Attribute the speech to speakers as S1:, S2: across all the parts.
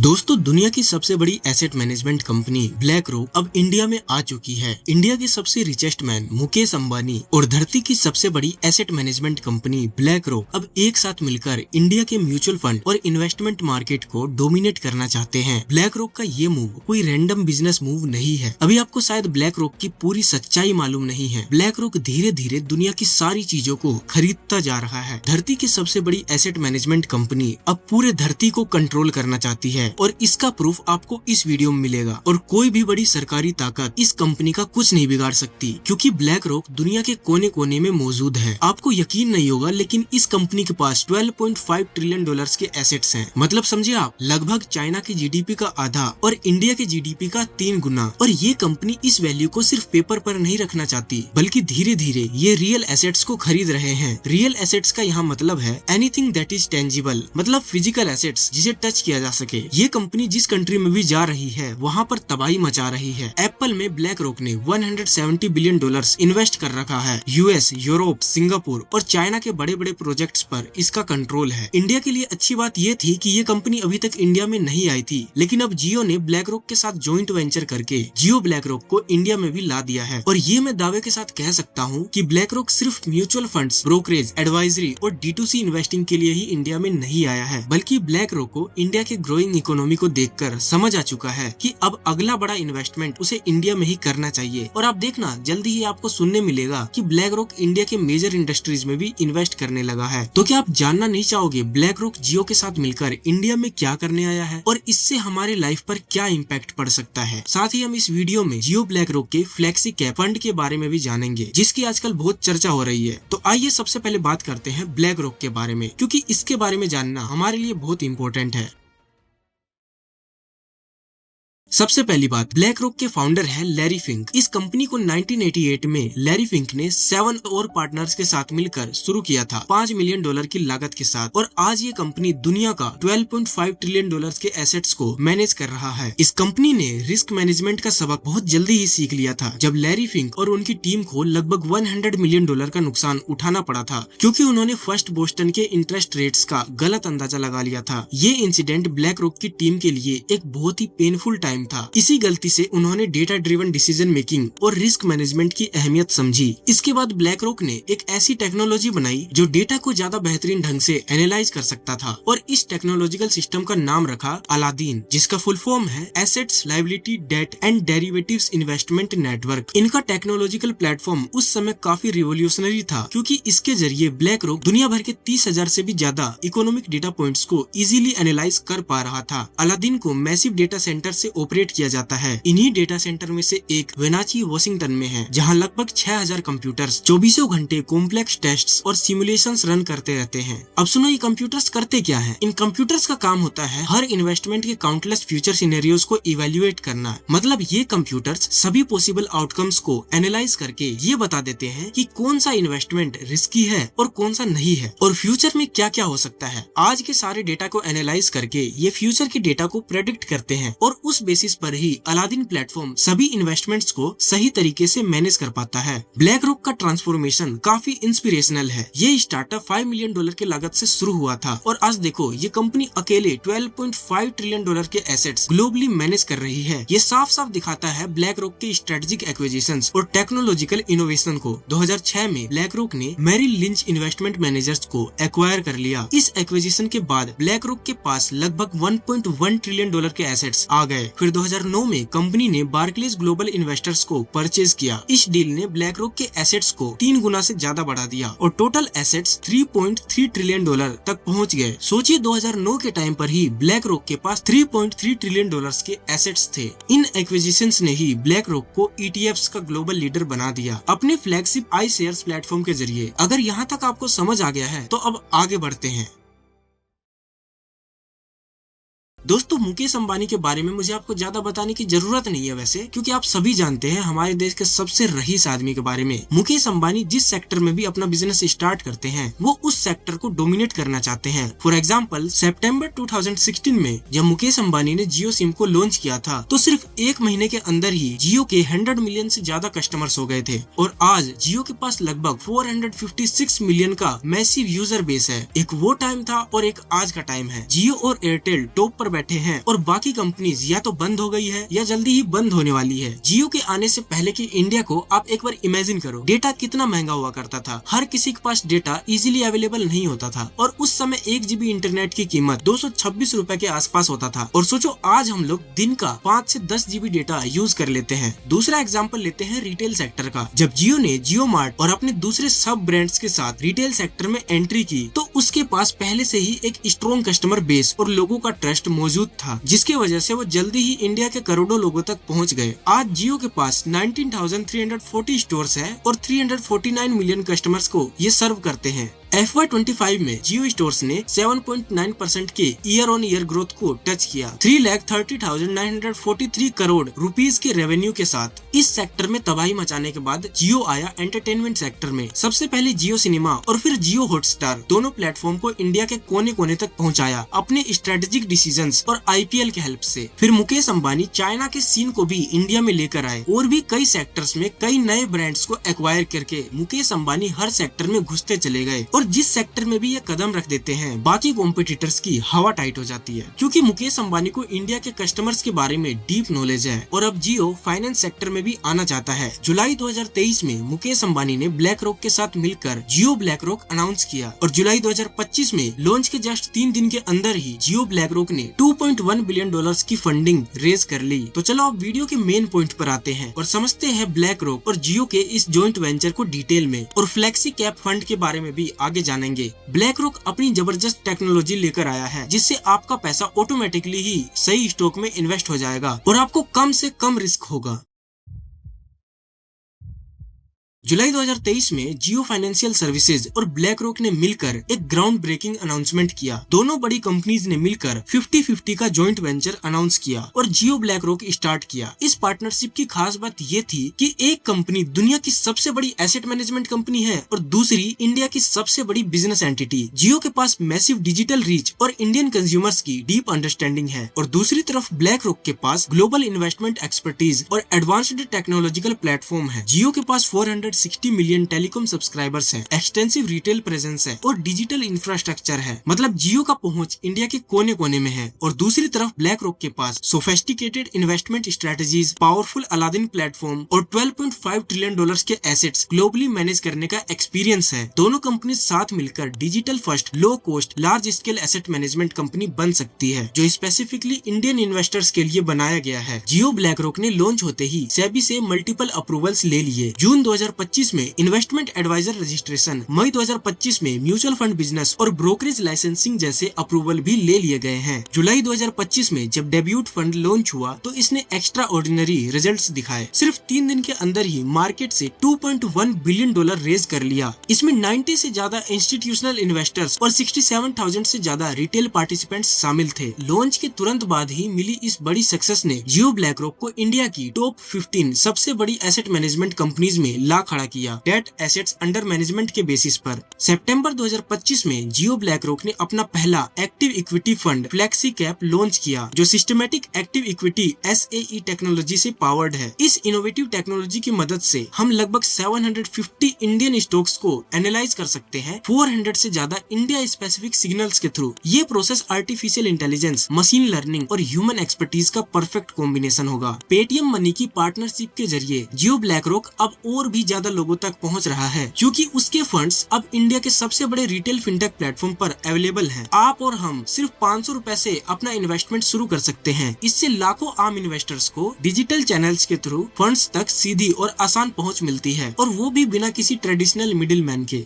S1: दोस्तों, दुनिया की सबसे बड़ी asset management company black rock अब इंडिया में आ चुकी है। इंडिया के सबसे रिचेस्ट मैन मुकेश अंबानी और धरती की सबसे बड़ी asset management company black rock अब एक साथ मिलकर इंडिया के म्यूचुअल फंड और इन्वेस्टमेंट मार्केट को डोमिनेट करना चाहते हैं। ब्लैक रॉक का ये मूव कोई रैंडम बिजनेस मूव नहीं है। अभी आपको शायद ब्लैक रॉक की पूरी सच्चाई मालूम नहीं है। ब्लैक रॉक धीरे धीरे दुनिया की सारी चीजों को खरीदता जा रहा है। धरती की सबसे बड़ी एसेट मैनेजमेंट कंपनी अब पूरे धरती को कंट्रोल करना चाहती है और इसका प्रूफ आपको इस वीडियो में मिलेगा। और कोई भी बड़ी सरकारी ताकत इस कंपनी का कुछ नहीं बिगाड़ सकती, क्योंकि ब्लैक रॉक दुनिया के कोने कोने में मौजूद है। आपको यकीन नहीं होगा, लेकिन इस कंपनी के पास 12.5 ट्रिलियन डॉलर्स के एसेट्स हैं। मतलब समझिए आप, लगभग चाइना की जीडीपी का आधा और इंडिया के जीडीपी का 3 गुना। और ये कंपनी इस वैल्यू को सिर्फ पेपर पर नहीं रखना चाहती, बल्कि धीरे धीरे ये रियल एसेट्स को खरीद रहे हैं। रियल एसेट्स का यहाँ मतलब है एनीथिंग दैट इज टेंजिबल, मतलब फिजिकल एसेट्स जिसे टच किया जा सके। ये कंपनी जिस कंट्री में भी जा रही है वहाँ पर तबाही मचा रही है। एप्पल में ब्लैक रॉक ने 170 बिलियन डॉलर्स इन्वेस्ट कर रखा है। यूएस, यूरोप, सिंगापुर और चाइना के बड़े बड़े प्रोजेक्ट्स पर इसका कंट्रोल है। इंडिया के लिए अच्छी बात ये थी कि ये कंपनी अभी तक इंडिया में नहीं आई थी, लेकिन अब जियो ने ब्लैक रॉक के साथ जॉइंट वेंचर करके जियो ब्लैक रॉक को इंडिया में भी ला दिया है। और ये मैं दावे के साथ कह सकता हूँ कि ब्लैक रॉक सिर्फ म्यूचुअल फंड्स, ब्रोकरेज, एडवाइजरी और D2C इन्वेस्टिंग के लिए ही इंडिया में नहीं आया है, बल्कि ब्लैक रॉक को इंडिया के ग्रोइंग इकोनॉमी को देखकर समझ आ चुका है कि अब अगला बड़ा इन्वेस्टमेंट उसे इंडिया में ही करना चाहिए। और आप देखना, जल्दी ही आपको सुनने मिलेगा कि ब्लैक रॉक इंडिया के मेजर इंडस्ट्रीज में भी इन्वेस्ट करने लगा है। तो क्या आप जानना नहीं चाहोगे ब्लैक रॉक जियो के साथ मिलकर इंडिया में क्या करने आया है और इससे हमारे लाइफ पर क्या इम्पैक्ट पड़ सकता है? साथ ही हम इस वीडियो में जियो ब्लैक रॉक के फ्लेक्सी कैप फंड के बारे में भी जानेंगे, जिसकी आजकल बहुत चर्चा हो रही है। तो आइए सबसे पहले बात करते हैं ब्लैक रॉक के बारे में, क्योंकि इसके बारे में जानना हमारे लिए बहुत इंपॉर्टेंट है। सबसे पहली बात, ब्लैक रॉक के फाउंडर है लैरी फिंक। इस कंपनी को 1988 में लैरी फिंक ने 7 और पार्टनर्स के साथ मिलकर शुरू किया था, $5 मिलियन की लागत के साथ। और आज ये कंपनी दुनिया का 12.5 ट्रिलियन डॉलर्स के एसेट्स को मैनेज कर रहा है। इस कंपनी ने रिस्क मैनेजमेंट का सबक बहुत जल्दी ही सीख लिया था, जब लैरी फिंक और उनकी टीम को लगभग $100 मिलियन का नुकसान उठाना पड़ा था, क्योंकि उन्होंने फर्स्ट बोस्टन के इंटरेस्ट रेट्स का गलत अंदाजा लगा लिया था। ये इंसिडेंट ब्लैक रॉक की टीम के लिए एक बहुत ही पेनफुल टाइम था। इसी गलती से उन्होंने डेटा ड्रिवन डिसीजन मेकिंग और रिस्क मैनेजमेंट की अहमियत समझी। इसके बाद ब्लैक रॉक ने एक ऐसी टेक्नोलॉजी बनाई जो डेटा को ज्यादा बेहतरीन ढंग से एनालाइज कर सकता था, और इस टेक्नोलॉजिकल सिस्टम का नाम रखा अलादीन, जिसका फुल फॉर्म है assets, liability, debt and derivatives investment network. इनका टेक्नोलॉजिकल प्लेटफॉर्म उस समय काफी रिवोल्यूशनरी था, क्योंकि इसके जरिए ब्लैक रॉक दुनिया भर के 30,000 से भी ज्यादा इकोनॉमिक डेटा पॉइंट्स को इजीली एनालाइज कर पा रहा था। अलादीन को मैसिव डेटा सेंटर से ऑपरेट किया जाता है। इन्हीं डेटा सेंटर में से एक वेनाची वॉशिंगटन में है, जहां लगभग 6,000 कंप्यूटर्स 24 घंटे कॉम्प्लेक्स टेस्ट्स और सिमुलेशंस रन करते रहते हैं। अब सुनो, ये कंप्यूटर्स करते क्या है? इन कंप्यूटर्स का काम होता है हर इन्वेस्टमेंट के काउंटलेस फ्यूचर सिनेरियोज को इवेल्युएट करना। मतलब ये कंप्यूटर्स सभी पॉसिबल आउटकम्स को एनालाइज करके ये बता देते हैं कि कौन सा इन्वेस्टमेंट रिस्की है और कौन सा नहीं है, और फ्यूचर में क्या क्या हो सकता है। आज के सारे डेटा को एनालाइज करके ये फ्यूचर के डेटा को प्रेडिक्ट करते हैं, और उस बेसिस पर ही अलादीन प्लेटफॉर्म सभी इन्वेस्टमेंट्स को सही तरीके से मैनेज कर पाता है। ब्लैक रॉक का ट्रांसफॉर्मेशन काफी इंस्पिरेशनल है। ये स्टार्टअप $5 मिलियन की लागत से शुरू हुआ था, और आज देखो ये कंपनी अकेले $12.5 ट्रिलियन के एसेट्स ग्लोबली मैनेज कर रही है। ये साफ साफ दिखाता है ब्लैक रॉक के स्ट्रेटेजिक एक्विजिशंस और टेक्नोलॉजिकल इनोवेशन को। 2006 में ब्लैक रॉक ने मेरिल लिंच इन्वेस्टमेंट मैनेजर्स को एक्वायर कर लिया। इस एक्विजिशन के बाद ब्लैक रॉक के पास लगभग $1.1 ट्रिलियन के एसेट्स आ गए। फिर 2009 में कंपनी ने बार्कलेज ग्लोबल इन्वेस्टर्स को परचेज किया। इस डील ने ब्लैक रॉक के एसेट्स को 3 गुना से ज्यादा बढ़ा दिया, और टोटल एसेट्स $3.3 ट्रिलियन तक पहुंच गए। सोचिए 2009 के टाइम पर ही ब्लैक रॉक के पास $3.3 ट्रिलियन के एसेट्स थे। इन एक्विजिशंस ने ही ब्लैक रॉक को ETFs का ग्लोबल लीडर बना दिया अपने फ्लैगशिप आई शेयर्स प्लेटफॉर्म के जरिए। अगर यहाँ तक आपको समझ आ गया है तो अब आगे बढ़ते हैं। दोस्तों, मुकेश अंबानी के बारे में मुझे आपको ज्यादा बताने की जरूरत नहीं है वैसे, क्योंकि आप सभी जानते हैं हमारे देश के सबसे रईस आदमी के बारे में। मुकेश अंबानी जिस सेक्टर में भी अपना बिजनेस स्टार्ट करते हैं, वो उस सेक्टर को डोमिनेट करना चाहते हैं। फॉर एग्जाम्पल, सितंबर 2016 में जब मुकेश अंबानी ने जियो सिम को लॉन्च किया था, तो सिर्फ 1 महीने के अंदर ही जियो के 100 मिलियन से ज्यादा कस्टमर्स हो गए थे, और आज जियो के पास लगभग 456 मिलियन का मैसिव यूजर बेस है। एक वो टाइम था और एक आज का टाइम है। जियो और एयरटेल टॉप पर बैठे हैं और बाकी कंपनीज या तो बंद हो गई है या जल्दी ही बंद होने वाली है। जियो के आने से पहले की इंडिया को आप एक बार इमेजिन करो, डेटा कितना महंगा हुआ करता था। हर किसी के पास डेटा इजीली अवेलेबल नहीं होता था और उस समय 1 GB इंटरनेट की कीमत 226 रुपए के आसपास होता था। और सोचो आज हम लोग दिन का 5 से 10 GB डेटा यूज कर लेते हैं। दूसरा एग्जाम्पल लेते हैं रिटेल सेक्टर का। जब जियो ने जियो मार्ट और अपने दूसरे सब ब्रांड्स के साथ रिटेल सेक्टर में एंट्री की तो उसके पास पहले से ही एक स्ट्रॉन्ग कस्टमर बेस और लोगों का ट्रस्ट मौजूद था, जिसकी वजह से वो जल्दी ही इंडिया के करोड़ों लोगों तक पहुंच गए। आज जियो के पास 19,340 स्टोर्स है और 349 मिलियन कस्टमर्स को ये सर्व करते हैं। FY25 में जियो स्टोर्स ने 7.9% के ईयर ऑन ईयर ग्रोथ को टच किया। 3,30,943 करोड़ रुपीस के रेवेन्यू के साथ इस सेक्टर में तबाही मचाने के बाद जियो आया एंटरटेनमेंट सेक्टर में। सबसे पहले जियो सिनेमा और फिर जियो हॉटस्टार दोनों प्लेटफॉर्म को इंडिया के कोने कोने तक पहुंचाया अपने स्ट्रेटेजिक डिसीजंस और IPL के हेल्प से। फिर मुकेश अंबानी चाइना के सीन को भी इंडिया में लेकर आए और भी कई सेक्टर्स में कई नए ब्रांड्स को एक्वायर करके मुकेश अंबानी हर सेक्टर में घुसते चले गए। और जिस सेक्टर में भी ये कदम रख देते हैं बाकी कॉम्पिटिटर्स की हवा टाइट हो जाती है, क्योंकि मुकेश अंबानी को इंडिया के कस्टमर्स के बारे में डीप नॉलेज है। और अब जियो फाइनेंस सेक्टर में भी आना चाहता है। जुलाई 2023 में मुकेश अंबानी ने ब्लैक रॉक के साथ मिलकर जियो ब्लैक रॉक अनाउंस किया और जुलाई 2025 में लॉन्च के जस्ट 3 दिन के अंदर ही जियो ब्लैक रॉक ने $2.1 बिलियन की फंडिंग रेज कर ली। तो चलो अब वीडियो के मेन पॉइंट पर आते हैं और समझते हैं ब्लैक रॉक और जियो के इस जॉइंट वेंचर को डिटेल में और फ्लेक्सी कैप फंड के बारे में भी आगे जानेंगे। ब्लैक रॉक अपनी जबरदस्त टेक्नोलॉजी लेकर आया है जिससे आपका पैसा ऑटोमेटिकली ही सही स्टॉक में इन्वेस्ट हो जाएगा और आपको कम से कम रिस्क होगा। जुलाई 2023 में जियो फाइनेंशियल सर्विसेज और ब्लैक रॉक ने मिलकर एक ग्राउंड ब्रेकिंग अनाउंसमेंट किया। दोनों बड़ी कंपनीज ने मिलकर 50-50 का जॉइंट वेंचर अनाउंस किया और जियो ब्लैक रॉक स्टार्ट किया। इस पार्टनरशिप की खास बात ये थी कि एक कंपनी दुनिया की सबसे बड़ी एसेट मैनेजमेंट कंपनी है और दूसरी इंडिया की सबसे बड़ी बिजनेस एंटिटी। जियो के पास मैसिव डिजिटल रीच और इंडियन कंज्यूमर्स की डीप अंडरस्टैंडिंग है और दूसरी तरफ ब्लैक रॉक के पास ग्लोबल इन्वेस्टमेंट एक्सपर्टीज और एडवांस्ड टेक्नोलॉजिकल प्लेटफॉर्म है। जियो के पास 460 मिलियन टेलीकॉम सब्सक्राइबर्स हैं, एक्सटेंसिव रिटेल प्रेजेंस है और डिजिटल इंफ्रास्ट्रक्चर है। मतलब जियो का पहुंच इंडिया के कोने कोने में है। और दूसरी तरफ ब्लैक रॉक के पास sophisticated investment strategies, powerful Aladdin platform और $12.5 ट्रिलियन के एसेट्स ग्लोबली मैनेज करने का एक्सपीरियंस है। दोनों कंपनी साथ मिलकर digital first, low cost, large scale asset management company बन सकती है जो स्पेसिफिकली इंडियन इन्वेस्टर्स के लिए बनाया गया है। जियो ब्लैक रॉक ने लॉन्च होते ही सेबी से मल्टीपल अप्रूवल्स ले लिए। जून 2025 में इन्वेस्टमेंट एडवाइजर रजिस्ट्रेशन, मई 2025 में म्यूचुअल फंड बिजनेस और ब्रोकरेज लाइसेंसिंग जैसे अप्रूवल भी ले लिए गए हैं। जुलाई 2025 में जब डेब्यूट फंड लॉन्च हुआ तो इसने एक्स्ट्रा ऑर्डिनरी रिजल्ट्स दिखाए। सिर्फ 3 दिन के अंदर ही मार्केट से $2.1 बिलियन रेज कर लिया। इसमें 90 से ज्यादा इंस्टीट्यूशनल इन्वेस्टर्स और 67,000 से ज्यादा रिटेल पार्टिसिपेंट्स शामिल थे। लॉन्च के तुरंत बाद ही मिली इस बड़ी सक्सेस ने जियो ब्लैक रॉक को इंडिया की टॉप 15 सबसे बड़ी एसेट मैनेजमेंट कंपनीज में ला खड़ा किया, डेट एसेट्स अंडर मैनेजमेंट के बेसिस पर। सितंबर 2025 में जियो ब्लैक रॉक ने अपना पहला active equity fund flexi cap launch किया जो systematic active equity SAE technology से पावर्ड है। इस इनोवेटिव टेक्नोलॉजी की मदद से हम लगभग 750 इंडियन स्टॉक्स को एनालाइज कर सकते हैं 400 से ज्यादा इंडिया स्पेसिफिक सिग्नल्स के थ्रू। ये process artificial intelligence, machine learning और ह्यूमन एक्सपर्टीज का परफेक्ट कॉम्बिनेशन होगा। पेटीएम मनी की पार्टनरशिप के जरिए जियो ब्लैक रॉक अब और भी ज्यादा लोगों तक पहुंच रहा है क्योंकि उसके फंड्स अब इंडिया के सबसे बड़े रिटेल फिनटेक प्लेटफॉर्म पर अवेलेबल हैं। आप और हम सिर्फ 500 रुपए से अपना इन्वेस्टमेंट शुरू कर सकते हैं। इससे लाखों आम इन्वेस्टर्स को डिजिटल चैनल्स के थ्रू फंड्स तक सीधी और आसान पहुंच मिलती है और वो भी बिना किसी ट्रेडिशनल मिडिल मैन के।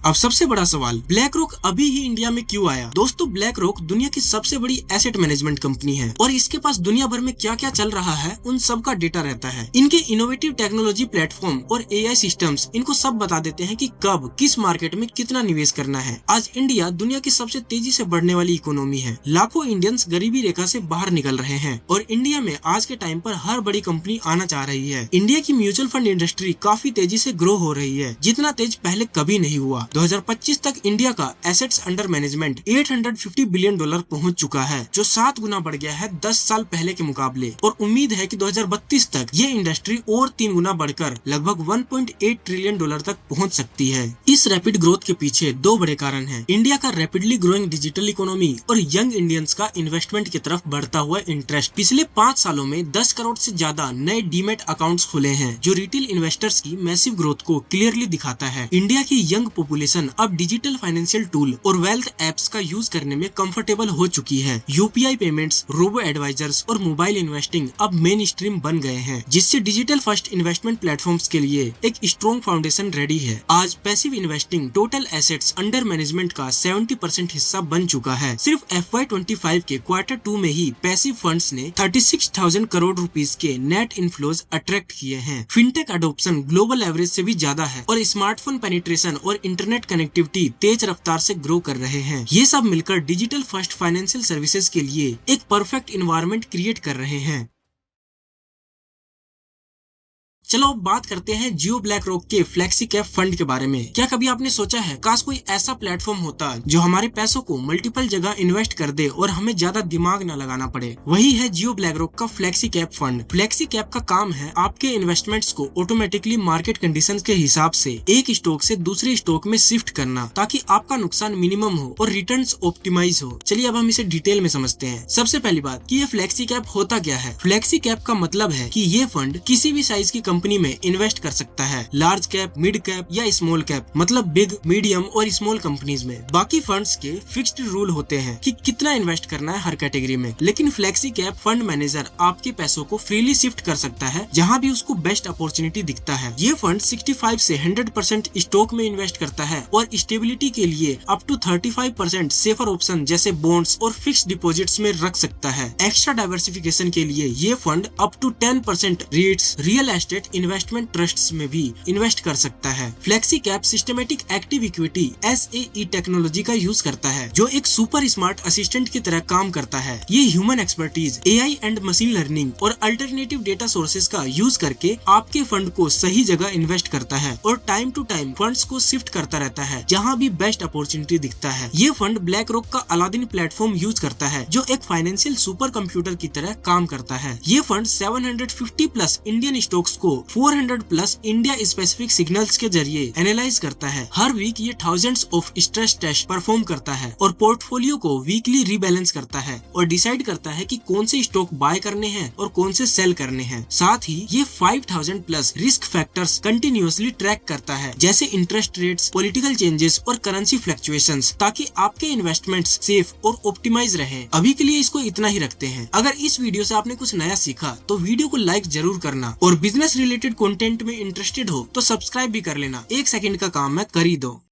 S1: अब सबसे बड़ा सवाल, ब्लैक रॉक अभी ही इंडिया में क्यों आया? दोस्तों, ब्लैक रॉक दुनिया की सबसे बड़ी एसेट मैनेजमेंट कंपनी है और इसके पास दुनिया भर में क्या क्या चल रहा है उन सब का डेटा रहता है। इनके इनोवेटिव टेक्नोलॉजी प्लेटफॉर्म और AI सिस्टम्स इनको सब बता देते हैं कि कब किस मार्केट में कितना निवेश करना है। आज इंडिया दुनिया की सबसे तेजी से बढ़ने वाली इकोनॉमी है। लाखों इंडियंस गरीबी रेखा से बाहर निकल रहे हैं और इंडिया में आज के टाइम पर हर बड़ी कंपनी आना चाह रही है। इंडिया की म्यूचुअल फंड इंडस्ट्री काफी तेजी से ग्रो हो रही है, जितना तेज पहले कभी नहीं हुआ। 2025 तक इंडिया का एसेट्स अंडर मैनेजमेंट $850 बिलियन पहुंच चुका है, जो 7 गुना बढ़ गया है 10 साल पहले के मुकाबले। और उम्मीद है कि 2032 तक ये इंडस्ट्री और 3 गुना बढ़कर लगभग $1.8 ट्रिलियन तक पहुंच सकती है। इस रैपिड ग्रोथ के पीछे दो बड़े कारण हैं। इंडिया का रैपिडली ग्रोइंग डिजिटल इकोनॉमी और यंग इंडियंस का इन्वेस्टमेंट की तरफ बढ़ता हुआ इंटरेस्ट। पिछले 5 सालों में 10 करोड़ से ज्यादा नए डीमेट अकाउंट्स खुले हैं, जो रिटेल इन्वेस्टर्स की मैसिव ग्रोथ को क्लियरली दिखाता है। इंडिया की यंग पॉपुलेशन अब डिजिटल फाइनेंशियल टूल और वेल्थ एप्स का यूज करने में कंफर्टेबल हो चुकी है। यूपीआई पेमेंट्स, रोबो एडवाइजर्स और मोबाइल इन्वेस्टिंग अब मेन स्ट्रीम बन गए हैं, जिससे डिजिटल फर्स्ट इन्वेस्टमेंट प्लेटफॉर्म्स के लिए एक स्ट्रॉन्ग फाउंडेशन रेडी है। आज passive investing total assets under management का 70% हिस्सा बन चुका है। सिर्फ FY25 के Q2 में ही पैसिव फंड्स ने 36,000 करोड़ रुपीस के नेट इनफ्लोज अट्रैक्ट किए हैं। फिनटेक अडोप्शन ग्लोबल एवरेज से भी ज्यादा है और स्मार्टफोन पेनिट्रेशन और इंटरनेट कनेक्टिविटी तेज रफ्तार से ग्रो कर रहे हैं। ये सब मिलकर डिजिटल फर्स्ट फाइनेंशियल सर्विसेज के लिए एक परफेक्ट इन्वायरमेंट क्रिएट कर रहे हैं। चलो अब बात करते हैं जियो ब्लैक रॉक के फ्लेक्सी कैप फंड के बारे में। क्या कभी आपने सोचा है काश कोई ऐसा प्लेटफॉर्म होता जो हमारे पैसों को मल्टीपल जगह इन्वेस्ट कर दे और हमें ज्यादा दिमाग न लगाना पड़े। वही है जियो ब्लैक रॉक का flexi cap fund. Flexi cap का काम है आपके इन्वेस्टमेंट्स को ऑटोमेटिकली मार्केट कंडीशंस के हिसाब से एक स्टॉक से दूसरे स्टॉक में शिफ्ट करना, ताकि आपका नुकसान मिनिमम हो और रिटर्न्स ऑप्टिमाइज हो। चलिए अब हम इसे डिटेल में समझते हैं। सबसे पहली बात कि ये फ्लेक्सी कैप होता क्या है। फ्लेक्सी कैप का मतलब है कि ये फंड किसी भी साइज की कंपनी में इन्वेस्ट कर सकता है, लार्ज कैप, मिड कैप या स्मॉल कैप, मतलब बिग, मीडियम और स्मॉल कंपनीज में। बाकी फंड्स के फिक्स्ड रूल होते हैं कि कितना इन्वेस्ट करना है हर कैटेगरी में, लेकिन फ्लेक्सी कैप फंड मैनेजर आपके पैसों को फ्रीली शिफ्ट कर सकता है जहां भी उसको बेस्ट अपॉर्चुनिटी दिखता है। ये फंड 65 से 100% स्टॉक में इन्वेस्ट करता है और स्टेबिलिटी के लिए अप टू 35% सेफर ऑप्शन जैसे बॉन्ड्स और फिक्स डिपॉजिट्स में रख सकता है। एक्स्ट्रा डाइवर्सिफिकेशन के लिए ये fund up to 10% REITs, real estate investment trusts में भी इन्वेस्ट कर सकता है। Flexi cap systematic active equity SAE technology का यूज करता है, जो एक सुपर स्मार्ट असिस्टेंट की तरह काम करता है। ये human expertise, AI and machine learning और अल्टरनेटिव डेटा सोर्सेज का यूज करके आपके फंड को सही जगह इन्वेस्ट करता है और टाइम टू टाइम फंड्स को शिफ्ट करता रहता है जहां भी बेस्ट अपॉर्चुनिटी दिखता है। ये फंड ब्लैक रॉक का अलादीन प्लेटफॉर्म यूज करता है, जो एक फाइनेंशियल सुपर कंप्यूटर की तरह काम करता है। ये फंड 750 प्लस इंडियन स्टॉक्स को 400 प्लस इंडिया स्पेसिफिक सिग्नल्स के जरिए एनालाइज करता है। हर वीक ये thousands of stress test perform करता है और पोर्टफोलियो को वीकली रीबैलेंस करता है और डिसाइड करता है कि कौन से स्टॉक बाय करने हैं और कौन से सेल करने हैं। साथ ही ये 5000 plus risk factors continuously track करता है, जैसे इंटरेस्ट रेट्स, पॉलिटिकल चेंजेस और करेंसी फ्लक्चुएशंस, ताकि आपके इन्वेस्टमेंट्स सेफ और ऑप्टिमाइज रहें। अभी के लिए इसको इतना ही रखते हैं। अगर इस वीडियो से आपने कुछ नया सीखा तो वीडियो को लाइक जरूर करना और बिजनेस रिलेटेड कंटेंट में इंटरेस्टेड हो तो सब्सक्राइब भी कर लेना। 1 सेकंड का काम है, कर ही दो।